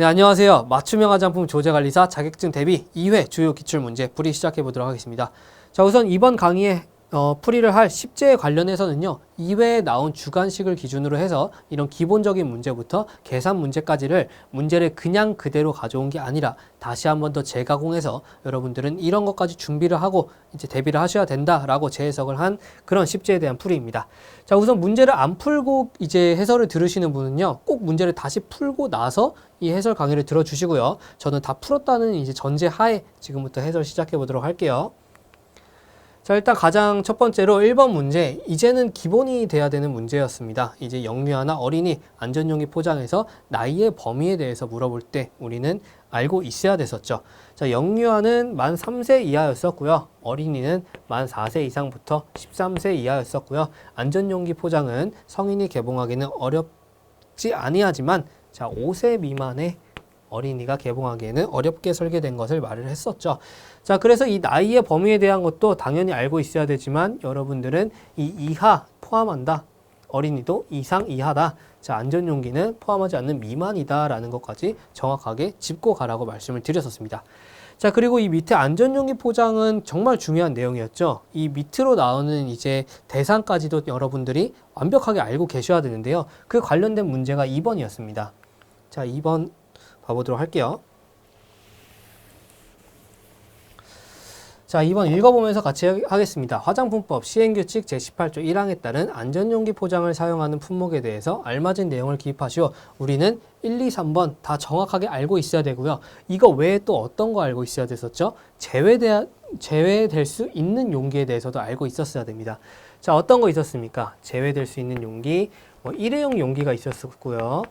네, 안녕하세요. 맞춤형 화장품 조제관리사 자격증 대비 2회 주요 기출문제 풀이 시작해 보도록 하겠습니다. 자, 우선 이번 강의에 풀이를 할 10제에 관련해서는요, 2회에 나온 주관식을 기준으로 해서 이런 기본적인 문제부터 계산 문제까지를 문제를 그냥 그대로 가져온 게 아니라 다시 한 번 더 재가공해서 여러분들은 이런 것까지 준비를 하고 이제 대비를 하셔야 된다라고 재해석을 한 그런 10제에 대한 풀이입니다. 자, 우선 문제를 안 풀고 이제 해설을 들으시는 분은요, 꼭 문제를 다시 풀고 나서 이 해설 강의를 들어주시고요. 저는 다 풀었다는 이제 전제 하에 지금부터 해설 시작해 보도록 할게요. 자, 일단 가장 첫 번째로 1번 문제, 이제는 기본이 돼야 되는 문제였습니다. 이제 영유아나 어린이 안전용기 포장에서 나이의 범위에 대해서 물어볼 때 우리는 알고 있어야 됐었죠. 자, 영유아는 만 3세 이하였었고요. 어린이는 만 4세 이상부터 13세 이하였었고요. 안전용기 포장은 성인이 개봉하기는 어렵지 아니하지만 자, 5세 미만의 어린이가 개봉하기에는 어렵게 설계된 것을 말을 했었죠. 자, 그래서 이 나이의 범위에 대한 것도 당연히 알고 있어야 되지만 여러분들은 이 이하 포함한다. 어린이도 이상 이하다. 자, 안전용기는 포함하지 않는 미만이다 라는 것까지 정확하게 짚고 가라고 말씀을 드렸었습니다. 자, 그리고 이 밑에 안전용기 포장은 정말 중요한 내용이었죠. 이 밑으로 나오는 이제 대상까지도 여러분들이 완벽하게 알고 계셔야 되는데요. 그 관련된 문제가 2번이었습니다. 자, 2번 봐보도록 할게요. 자, 2번 읽어보면서 같이 하겠습니다. 화장품법 시행규칙 제18조 1항에 따른 안전용기 포장을 사용하는 품목에 대해서 알맞은 내용을 기입하시오. 우리는 1, 2, 3번 다 정확하게 알고 있어야 되고요. 이거 외에 또 어떤 거 알고 있어야 됐었죠? 제외될 수 있는 용기에 대해서도 알고 있었어야 됩니다. 자, 어떤 거 있었습니까? 제외될 수 있는 용기, 일회용 용기가 있었고요.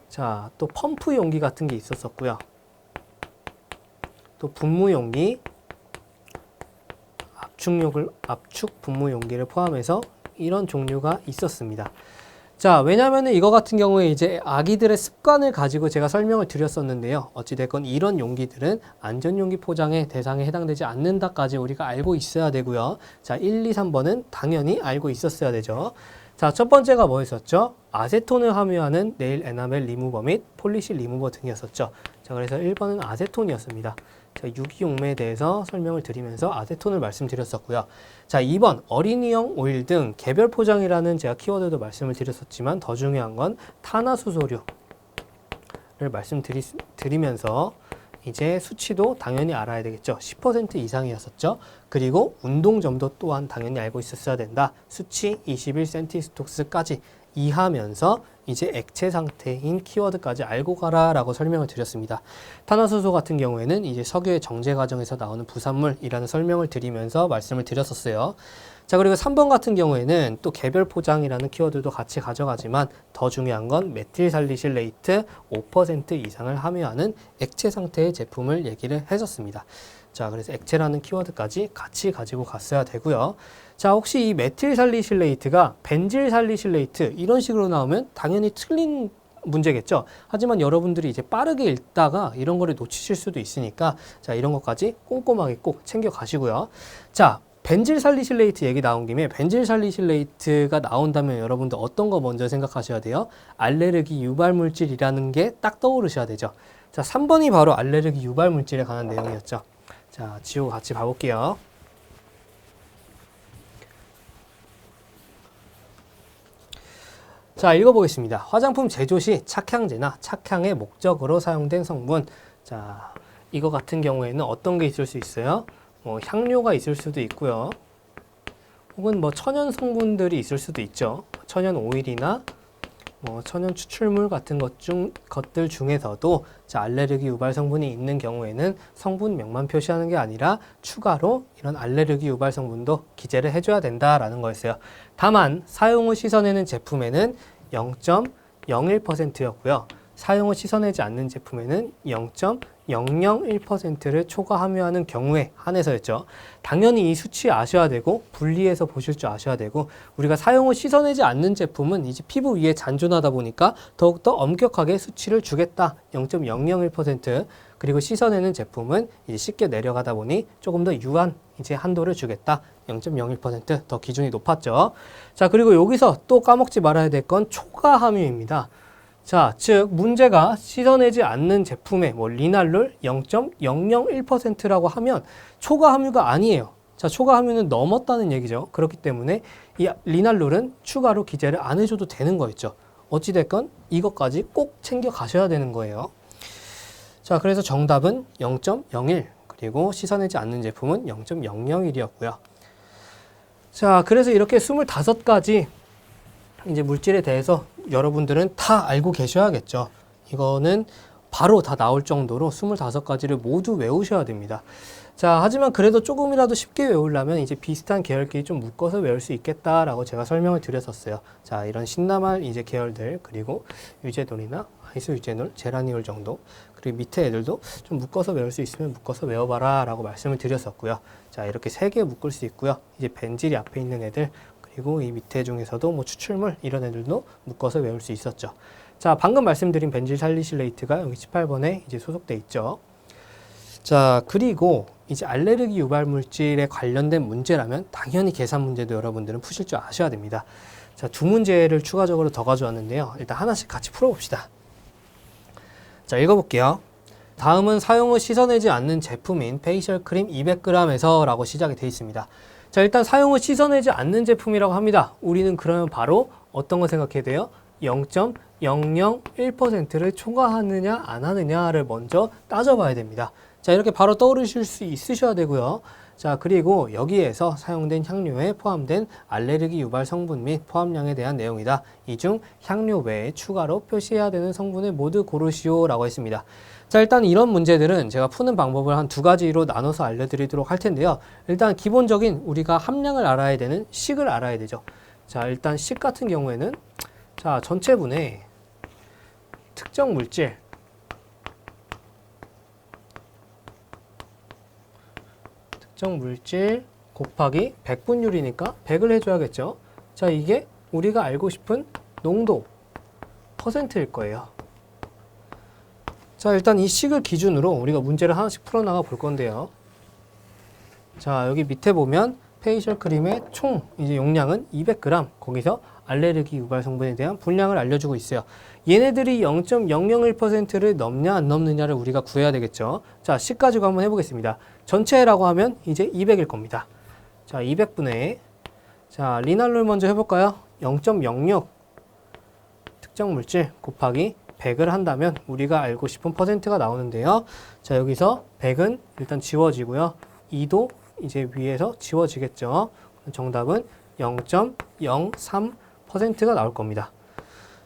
자, 또 펌프 용기 같은 게 있었었고요. 또 분무 용기, 압축 분무 용기를 포함해서 이런 종류가 있었습니다. 자, 왜냐면은 이거 같은 경우에 이제 아기들의 습관을 가지고 제가 설명을 드렸었는데요. 어찌됐건 이런 용기들은 안전용기 포장의 대상에 해당되지 않는다까지 우리가 알고 있어야 되고요. 자, 1, 2, 3번은 당연히 알고 있었어야 되죠. 자, 첫 번째가 뭐였었죠? 아세톤을 함유하는 네일 에나멜 리무버 및 폴리시 리무버 등이었었죠. 자, 그래서 1번은 아세톤이었습니다. 자, 유기용매에 대해서 설명을 드리면서 아세톤을 말씀드렸었고요. 자, 2번 어린이용 오일 등 개별 포장이라는 제가 키워드도 말씀을 드렸었지만 더 중요한 건 탄화수소류를 말씀드리면서 이제 수치도 당연히 알아야 되겠죠. 10% 이상이었었죠. 그리고 운동점도 또한 당연히 알고 있었어야 된다. 수치 21cm까지 이하면서 이제 액체 상태인 키워드까지 알고 가라라고 설명을 드렸습니다. 탄화수소 같은 경우에는 이제 석유의 정제 과정에서 나오는 부산물이라는 설명을 드리면서 말씀을 드렸었어요. 자, 그리고 3번 같은 경우에는 또 개별 포장이라는 키워드도 같이 가져가지만 더 중요한 건 메틸살리실레이트 5% 이상을 함유하는 액체 상태의 제품을 얘기를 했었습니다. 자, 그래서 액체라는 키워드까지 같이 가지고 갔어야 되고요. 자, 혹시 이 메틸살리실레이트가 벤질살리실레이트 이런 식으로 나오면 당연히 틀린 문제겠죠. 하지만 여러분들이 이제 빠르게 읽다가 이런 거를 놓치실 수도 있으니까 자, 이런 것까지 꼼꼼하게 꼭 챙겨 가시고요. 자, 벤질살리실레이트 얘기 나온 김에 벤질살리실레이트가 나온다면 여러분들 어떤 거 먼저 생각하셔야 돼요? 알레르기 유발물질이라는 게 딱 떠오르셔야 되죠. 자, 3번이 바로 알레르기 유발물질에 관한 내용이었죠. 자, 지우고 같이 봐볼게요. 자, 읽어보겠습니다. 화장품 제조 시 착향제나 착향의 목적으로 사용된 성분. 자, 이거 같은 경우에는 어떤 게 있을 수 있어요? 향료가 있을 수도 있고요. 혹은 천연 성분들이 있을 수도 있죠. 천연 오일이나 천연 추출물 같은 것들 중에서도 자, 알레르기 유발 성분이 있는 경우에는 성분명만 표시하는 게 아니라 추가로 이런 알레르기 유발 성분도 기재를 해줘야 된다라는 거였어요. 다만 사용 후 씻어내는 제품에는 0.01%였고요. 사용 후 씻어내지 않는 제품에는 0.001%를 초과 함유하는 경우에 한해서였죠. 당연히 이 수치 아셔야 되고 분리해서 보실 줄 아셔야 되고 우리가 사용 후 씻어내지 않는 제품은 이제 피부 위에 잔존하다 보니까 더욱더 엄격하게 수치를 주겠다. 0.001% 그리고 씻어내는 제품은 이제 쉽게 내려가다 보니 조금 더 유한 이제 한도를 주겠다. 0.01% 더 기준이 높았죠. 자, 그리고 여기서 또 까먹지 말아야 될 건 초과 함유입니다. 자, 즉 문제가 씻어내지 않는 제품의 리날룰 0.001%라고 하면 초과 함유가 아니에요. 자, 초과 함유는 넘었다는 얘기죠. 그렇기 때문에 이 리날룰은 추가로 기재를 안 해줘도 되는 거였죠. 어찌됐건 이것까지 꼭 챙겨 가셔야 되는 거예요. 자, 그래서 정답은 0.01, 그리고 씻어내지 않는 제품은 0.001이었고요. 자, 그래서 이렇게 25가지 이제 물질에 대해서 여러분들은 다 알고 계셔야겠죠. 이거는 바로 다 나올 정도로 25가지를 모두 외우셔야 됩니다. 자, 하지만 그래도 조금이라도 쉽게 외우려면 이제 비슷한 계열끼리 좀 묶어서 외울 수 있겠다라고 제가 설명을 드렸었어요. 자, 이런 신나말 이제 계열들, 그리고 유제놀이나 아이소유제놀, 제라니올 정도, 그리고 밑에 애들도 좀 묶어서 외울 수 있으면 묶어서 외워봐라 라고 말씀을 드렸었고요. 자, 이렇게 3개 묶을 수 있고요. 이제 벤질이 앞에 있는 애들, 그리고 이 밑에 중에서도 추출물 이런 애들도 묶어서 외울 수 있었죠. 자, 방금 말씀드린 벤질 살리실레이트가 여기 18번에 이제 소속돼 있죠. 자, 그리고 이제 알레르기 유발 물질에 관련된 문제라면 당연히 계산 문제도 여러분들은 푸실 줄 아셔야 됩니다. 자, 2문제를 추가적으로 더 가져왔는데요. 일단 하나씩 같이 풀어봅시다. 자, 읽어볼게요. 다음은 사용 후 씻어내지 않는 제품인 페이셜 크림 200g에서 라고 시작이 되어 있습니다. 자, 일단 사용 후 씻어내지 않는 제품이라고 합니다. 우리는 그러면 바로 어떤 거 생각해야 돼요? 0.001%를 초과하느냐 안 하느냐를 먼저 따져봐야 됩니다. 자, 이렇게 바로 떠오르실 수 있으셔야 되고요. 자, 그리고 여기에서 사용된 향료에 포함된 알레르기 유발 성분 및 포함량에 대한 내용이다. 이 중 향료 외에 추가로 표시해야 되는 성분을 모두 고르시오 라고 했습니다. 자, 일단 이런 문제들은 제가 푸는 방법을 한 2가지로 나눠서 알려드리도록 할 텐데요. 일단 기본적인 우리가 함량을 알아야 되는 식을 알아야 되죠. 자, 일단 식 같은 경우에는 자, 전체분의 특정 물질 곱하기 100분율이니까 100을 해줘야겠죠. 자, 이게 우리가 알고 싶은 농도 퍼센트일 거예요. 자, 일단 이 식을 기준으로 우리가 문제를 하나씩 풀어나가 볼 건데요. 자, 여기 밑에 보면 페이셜 크림의 총 이제 용량은 200g, 거기서 알레르기 유발 성분에 대한 분량을 알려주고 있어요. 얘네들이 0.001%를 넘냐 안 넘느냐를 우리가 구해야 되겠죠. 자, 식 가지고 한번 해보겠습니다. 전체라고 하면 이제 200일 겁니다. 자, 200분의 자, 리날룰 먼저 해볼까요? 0.06 특정 물질 곱하기 100을 한다면 우리가 알고 싶은 퍼센트가 나오는데요. 자, 여기서 100은 일단 지워지고요. 2도 이제 위에서 지워지겠죠. 정답은 0.03%가 나올 겁니다.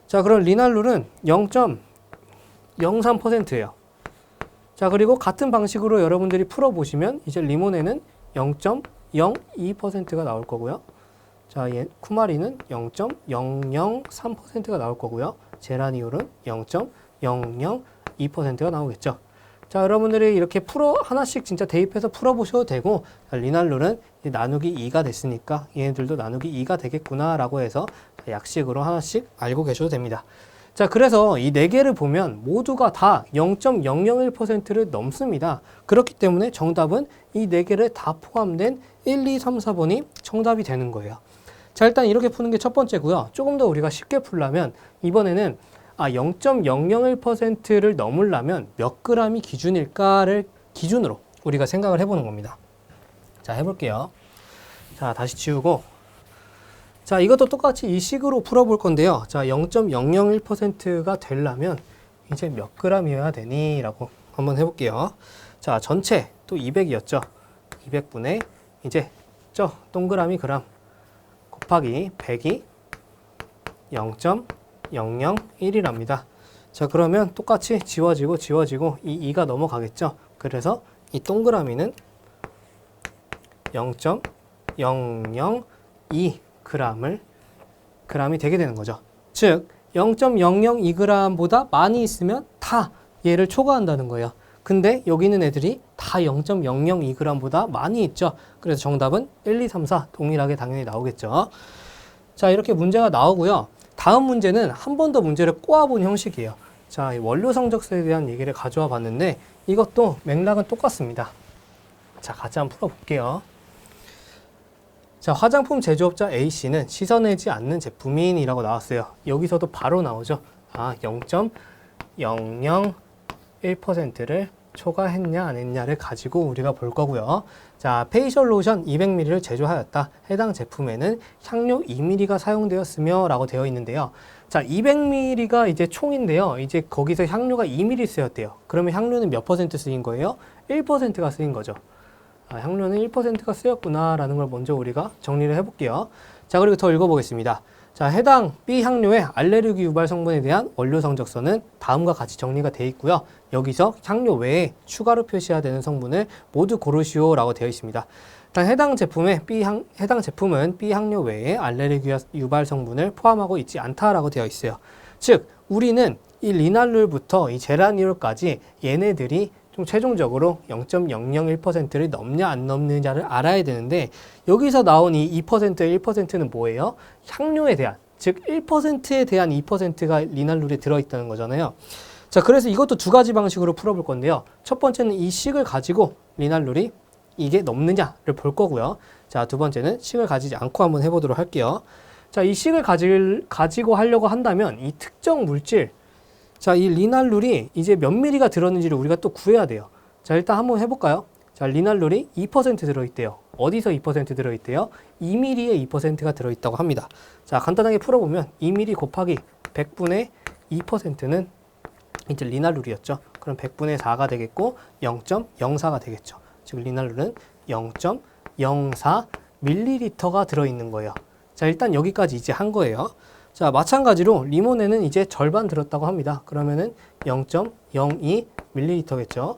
자, 그럼 리날룰은 0.03%예요. 자, 그리고 같은 방식으로 여러분들이 풀어보시면 이제 리모네는 0.02%가 나올 거고요. 자, 쿠마리는 0.003%가 나올 거고요. 제라니올은 0.002%가 나오겠죠. 자, 여러분들이 이렇게 하나씩 진짜 대입해서 풀어보셔도 되고, 리날룰은 나누기 2가 됐으니까 얘네들도 나누기 2가 되겠구나 라고 해서 약식으로 하나씩 알고 계셔도 됩니다. 자, 그래서 이 4개를 보면 모두가 다 0.001%를 넘습니다. 그렇기 때문에 정답은 이 4개를 다 포함된 1, 2, 3, 4번이 정답이 되는 거예요. 자, 일단 이렇게 푸는 게 첫 번째고요. 조금 더 우리가 쉽게 풀려면 이번에는 0.001%를 넘으려면 몇 g이 기준일까를 기준으로 우리가 생각을 해보는 겁니다. 자, 해볼게요. 자, 다시 지우고. 자, 이것도 똑같이 이 식으로 풀어볼 건데요. 자, 0.001%가 되려면 이제 몇 g이어야 되니? 라고 한번 해볼게요. 자, 전체 또 200이었죠. 200분의 이제 동그라미 그램 곱하기 100이 0.001이랍니다. 자, 그러면 똑같이 지워지고 이 2가 넘어가겠죠. 그래서 이 동그라미는 0.002g이 되게 되는 거죠. 즉 0.002g보다 많이 있으면 다 얘를 초과한다는 거예요. 근데 여기 있는 애들이 다 0.002g보다 많이 있죠. 그래서 정답은 1, 2, 3, 4 동일하게 당연히 나오겠죠. 자, 이렇게 문제가 나오고요. 다음 문제는 한 번 더 문제를 꼬아본 형식이에요. 자, 원료 성적세에 대한 얘기를 가져와 봤는데 이것도 맥락은 똑같습니다. 자, 같이 한번 풀어볼게요. 자, 화장품 제조업자 A씨는 씻어내지 않는 제품인이라고 나왔어요. 여기서도 바로 나오죠. 0.001%를 초과했냐 안 했냐를 가지고 우리가 볼 거고요. 자, 페이셜 로션 200ml를 제조하였다. 해당 제품에는 향료 2ml가 사용되었으며 라고 되어 있는데요. 자, 200ml가 이제 총인데요. 이제 거기서 향료가 2ml 쓰였대요. 그러면 향료는 몇 퍼센트 쓰인 거예요? 1%가 쓰인 거죠. 향료는 1%가 쓰였구나 라는 걸 먼저 우리가 정리를 해볼게요. 자, 그리고 더 읽어보겠습니다. 자, 해당 B 향료의 알레르기 유발 성분에 대한 원료 성적서는 다음과 같이 정리가 되어 있고요. 여기서 향료 외에 추가로 표시해야 되는 성분을 모두 고르시오 라고 되어 있습니다. 일단 해당 제품은 B 향료 외에 알레르기 유발 성분을 포함하고 있지 않다라고 되어 있어요. 즉, 우리는 이 리날룰부터 이 제라니올까지 얘네들이 좀 최종적으로 0.001%를 넘냐 안 넘느냐를 알아야 되는데, 여기서 나온 이 2%의 1%는 뭐예요? 향료에 대한, 즉 1%에 대한 2%가 리날룰에 들어있다는 거잖아요. 자, 그래서 이것도 두 가지 방식으로 풀어볼 건데요. 첫 번째는 이 식을 가지고 리날룰이 이게 넘느냐를 볼 거고요. 자, 두 번째는 식을 가지지 않고 한번 해보도록 할게요. 자, 이 식을 가지고 하려고 한다면 이 특정 물질, 자, 이 리날룰이 이제 몇 미리가 들었는지를 우리가 또 구해야 돼요. 자, 일단 한번 해볼까요? 자, 리날룰이 2% 들어있대요. 어디서 2% 들어있대요? 2mm에 2%가 들어있다고 합니다. 자, 간단하게 풀어보면 2mm 곱하기 100분의 2%는 이제 리날룰이었죠. 그럼 100분의 4가 되겠고 0.04가 되겠죠. 즉 리날룰은 0.04ml가 들어있는 거예요. 자, 일단 여기까지 이제 한 거예요. 자, 마찬가지로 리몬에는 이제 절반 들었다고 합니다. 그러면은 0.02ml겠죠.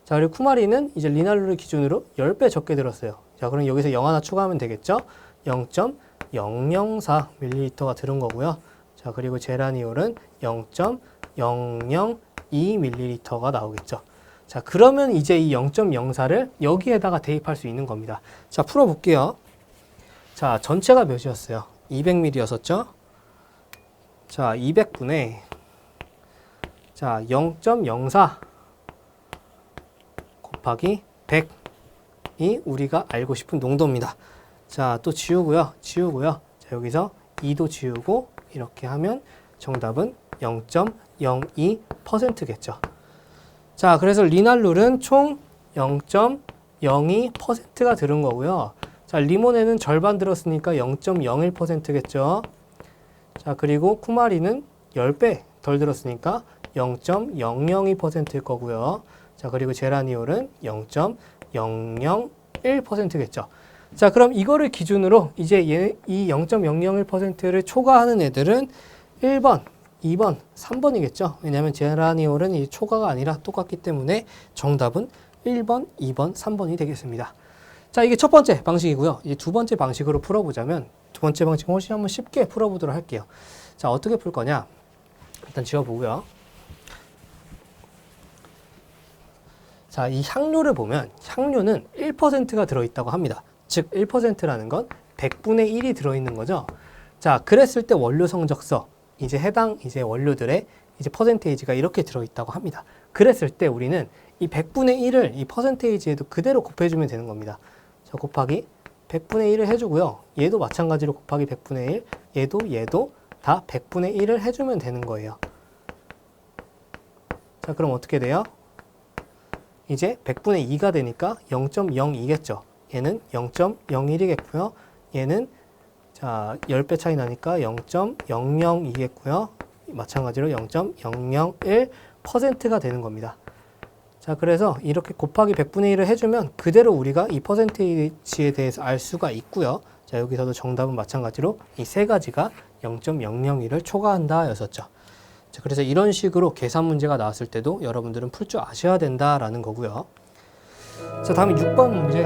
자, 그리고 쿠마린은 이제 리날룰을 기준으로 10배 적게 들었어요. 자, 그럼 여기서 0 하나 추가하면 되겠죠. 0.004ml가 들은 거고요. 자, 그리고 제라니올은 0.002ml가 나오겠죠. 자, 그러면 이제 이 0.04를 여기에다가 대입할 수 있는 겁니다. 자, 풀어볼게요. 자, 전체가 몇이었어요? 200ml였었죠? 자, 200분의 자, 0.04 곱하기 100이 우리가 알고 싶은 농도입니다. 자, 또 지우고요. 자, 여기서 2도 지우고 이렇게 하면 정답은 0.02%겠죠. 자, 그래서 리날룰은 총 0.02%가 들은 거고요. 자, 리몬에는 절반 들었으니까 0.01%겠죠. 자, 그리고 쿠마린은 10배 덜 들었으니까 0.002%일 거고요. 자, 그리고 제라니올은 0.001%겠죠. 자, 그럼 이거를 기준으로 이제 이 0.001%를 초과하는 애들은 1번, 2번, 3번이겠죠. 왜냐하면 제라니올은 이 초과가 아니라 똑같기 때문에 정답은 1번, 2번, 3번이 되겠습니다. 자, 이게 첫 번째 방식이고요. 이제 두 번째 방식으로 풀어보자면 두 번째 방식 훨씬 한번 쉽게 풀어보도록 할게요. 자, 어떻게 풀 거냐? 일단 지워보고요. 자, 이 향료를 보면 향료는 1%가 들어있다고 합니다. 즉 1%라는 건 100분의 1이 들어있는 거죠. 자, 그랬을 때 원료 성적서 이제 해당 이제 원료들의 이제 퍼센테이지가 이렇게 들어있다고 합니다. 그랬을 때 우리는 이 100분의 1을 이 퍼센테이지에도 그대로 곱해주면 되는 겁니다. 자, 곱하기 100분의 1을 해주고요. 얘도 마찬가지로 곱하기 100분의 1, 얘도 다 100분의 1을 해주면 되는 거예요. 자, 그럼 어떻게 돼요? 이제 100분의 2가 되니까 0.02겠죠. 얘는 0.01이겠고요. 얘는 자, 10배 차이 나니까 0.002겠고요. 마찬가지로 0.001%가 되는 겁니다. 자, 그래서 이렇게 곱하기 100분의 1을 해주면 그대로 우리가 이 퍼센테이지에 대해서 알 수가 있고요. 자, 여기서도 정답은 마찬가지로 이 세 가지가 0.001을 초과한다 였었죠. 자, 그래서 이런 식으로 계산 문제가 나왔을 때도 여러분들은 풀 줄 아셔야 된다라는 거고요. 자, 다음에 6번 문제